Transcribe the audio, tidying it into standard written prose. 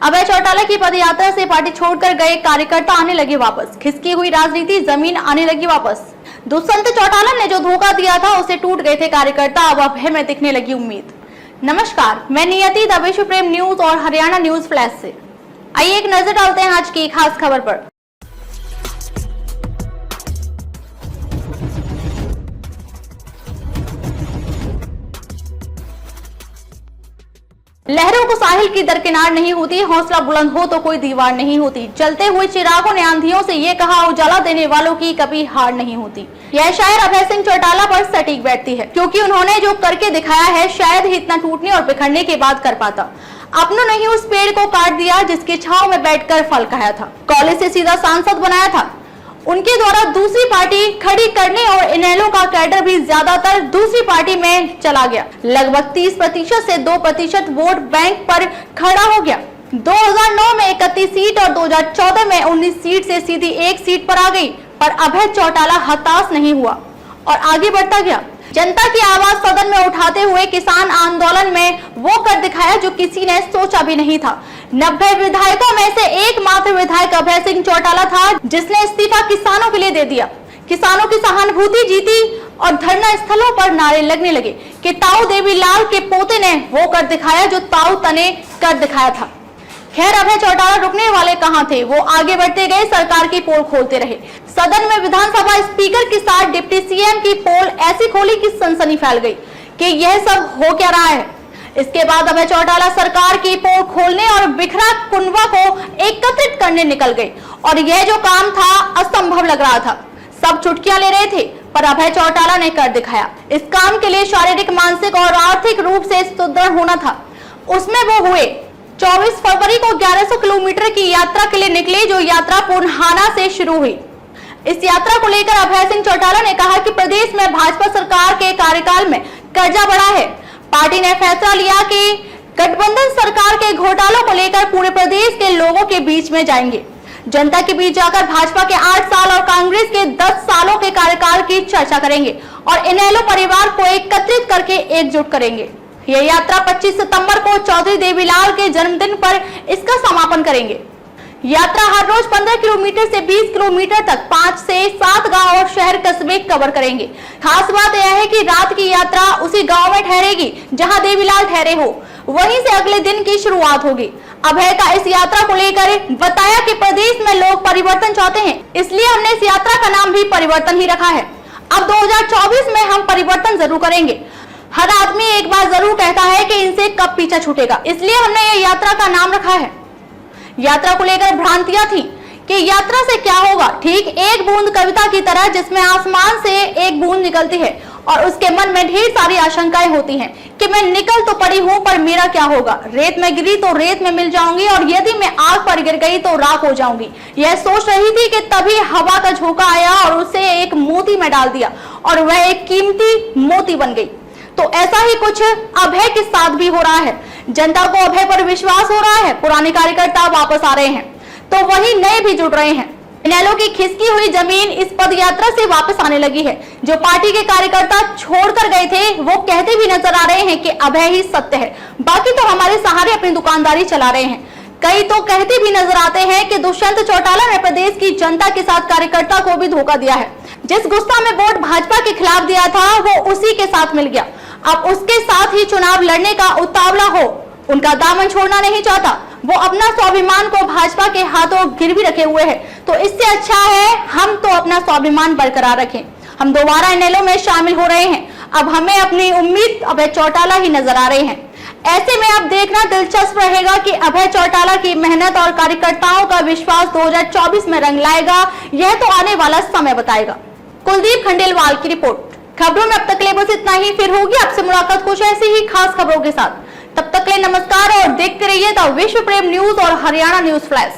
अभय चौटाला की पदयात्रा से पार्टी छोड़कर गए कार्यकर्ता आने लगे वापस। खिसकी हुई राजनीति जमीन आने लगी वापस। दुष्यंत चौटाला ने जो धोखा दिया था उसे टूट गए थे कार्यकर्ता, अब अभय में दिखने लगी उम्मीद। नमस्कार, मैं नियति द विश्व प्रेम न्यूज और हरियाणा न्यूज फ्लैश से। आइए एक नजर डालते हैं आज की खास खबर पर। लहरों को साहिल की दरकिनार नहीं होती, हौसला बुलंद हो तो कोई दीवार नहीं होती। जलते हुए चिरागों ने आंधियों से ये कहा, उजाला देने वालों की कभी हार नहीं होती। यह शायर अभय सिंह चौटाला पर सटीक बैठती है, क्योंकि उन्होंने जो करके दिखाया है शायद ही इतना टूटने और बिखरने के बाद कर पाता। अपनों ने ही उस पेड़ को काट दिया जिसके छांव में बैठकर फल खाया था। कॉलेज से सीधा सांसद बनाया था। उनके द्वारा दूसरी पार्टी खड़ी करने और इनेलो का कैडर भी ज्यादातर दूसरी पार्टी में चला गया। लगभग 30% से 2% वोट बैंक पर खड़ा हो गया। 2009 में 31 सीट और 2014 में 19 सीट से सीधी 1 सीट पर आ गई। पर अभय चौटाला हताश नहीं हुआ और आगे बढ़ता गया। जनता की आवाज सदन में उठाते हुए किसान आंदोलन में वो कर दिखाया जो किसी ने सोचा भी नहीं था। 90 विधायकों में से एकमात्र विधायक अभय सिंह चौटाला था जिसने इस्तीफा किसानों के लिए दे दिया। किसानों की सहानुभूति जीती और धरना स्थलों पर नारे लगने लगे कि ताऊ देवीलाल के पोते ने वो कर दिखाया जो ताऊ तने कर दिखाया था। खैर, अभय चौटाला रुकने वाले कहां थे, वो आगे बढ़ते गए, सरकार की पोल खोलते रहे। सदन में विधानसभा स्पीकर के साथ डिप्टी सीएम की पोल ऐसी खोली कि सनसनी फैल गई कि यह सब हो क्या रहा है। इसके बाद अभय चौटाला सरकार की पोल खोलने और बिखरा कुनबा को एकत्रित करने निकल गए और यह जो काम था असंभव लग रहा था। सब चुटकियां ले रहे थे पर अभय चौटाला ने कर दिखाया। इस काम के लिए शारीरिक, मानसिक और आर्थिक रूप से सुदृढ़ होना था। उसमें वो हुए। 24 फरवरी को 1100 किलोमीटर की यात्रा के लिए निकले, जो यात्रा पुनहाना से शुरू हुई। इस यात्रा को लेकर अभय सिंह चौटाला ने कहा कि प्रदेश में भाजपा सरकार के कार्यकाल में कर्जा बढ़ा है। पार्टी ने फैसला लिया कि गठबंधन सरकार के घोटालों को लेकर पूरे प्रदेश के लोगों के बीच में जाएंगे। जनता के बीच जाकर भाजपा के 8 साल और कांग्रेस के 10 सालों के कार्यकाल की चर्चा करेंगे और इनेलो परिवार को एकत्रित करके एकजुट करेंगे। यह यात्रा 25 सितंबर को चौधरी देवीलाल के जन्मदिन पर इसका समापन करेंगे। यात्रा हर रोज 15 किलोमीटर से 20 किलोमीटर तक 5 से 7 गांव और शहर कस्बे कवर करेंगे। खास बात यह है कि रात की यात्रा उसी गांव में ठहरेगी जहां देवीलाल ठहरे हो। वहीं से अगले दिन की शुरुआत होगी। अभय का इस यात्रा को लेकर बताया कि प्रदेश में लोग परिवर्तन चाहते हैं, इसलिए हमने इस यात्रा का नाम भी परिवर्तन ही रखा है। अब 2024 में हम परिवर्तन जरूर करेंगे। हर आदमी एक बार जरूर कहता है कि इनसे कब पीछा छूटेगा, इसलिए हमने ये यात्रा का नाम रखा है। यात्रा को लेकर भ्रांतियां थी कि यात्रा से क्या होगा। ठीक एक बूंद कविता की तरह जिसमें आसमान से एक बूंद निकलती है और उसके मन में ढेर सारी आशंकाएं होती हैं कि मैं निकल तो पड़ी हूं पर मेरा क्या होगा। रेत में गिरी तो रेत में मिल जाऊंगी और यदि मैं आग पर गिर गई तो राख हो जाऊंगी। यह सोच रही थी कि तभी हवा का झोंका आया और उसे एक मोती में डाल दिया और वह एक कीमती मोती बन गई। तो ऐसा ही कुछ अभय के साथ भी हो रहा है। जनता को अभय पर विश्वास हो रहा है। पुराने कार्यकर्ता वापस आ रहे हैं तो वही नए भी जुड़ रहे हैं। इनेलो की खिसकी हुई जमीन इस पद यात्रा से वापस आने लगी है। जो पार्टी के कार्यकर्ता छोड़कर गए थे वो कहते भी नजर आ रहे हैं कि अभय ही सत्य है, बाकी तो हमारे सहारे अपनी दुकानदारी चला रहे हैं। कई तो कहते भी नजर आते हैं कि दुष्यंत चौटाला ने प्रदेश की जनता के साथ कार्यकर्ता को भी धोखा दिया है। जिस गुस्सा में वोट भाजपा के खिलाफ दिया था वो उसी के साथ मिल गया। अब उसके साथ ही चुनाव लड़ने का उतावला हो, उनका दामन छोड़ना नहीं चाहता। वो अपना स्वाभिमान को भाजपा के हाथों गिरवी रखे हुए है, तो इससे अच्छा है हम तो अपना स्वाभिमान बरकरार रखें। हम दोबारा इनेलो में शामिल हो रहे हैं। अब हमें अपनी उम्मीद अभय चौटाला ही नजर आ रहे हैं। ऐसे में अब देखना दिलचस्प रहेगा कि अभय चौटाला की मेहनत और कार्यकर्ताओं का विश्वास 2024 में रंग लाएगा। यह तो आने वाला समय बताएगा। कुलदीप खंडेलवाल की रिपोर्ट। खबरों में अब तक ले बस इतना ही। फिर होगी आपसे मुलाकात कुछ ऐसी ही खास खबरों के साथ। तब तक के लिए नमस्कार और देखते रहिए द विश्व प्रेम न्यूज और हरियाणा न्यूज फ्लैश।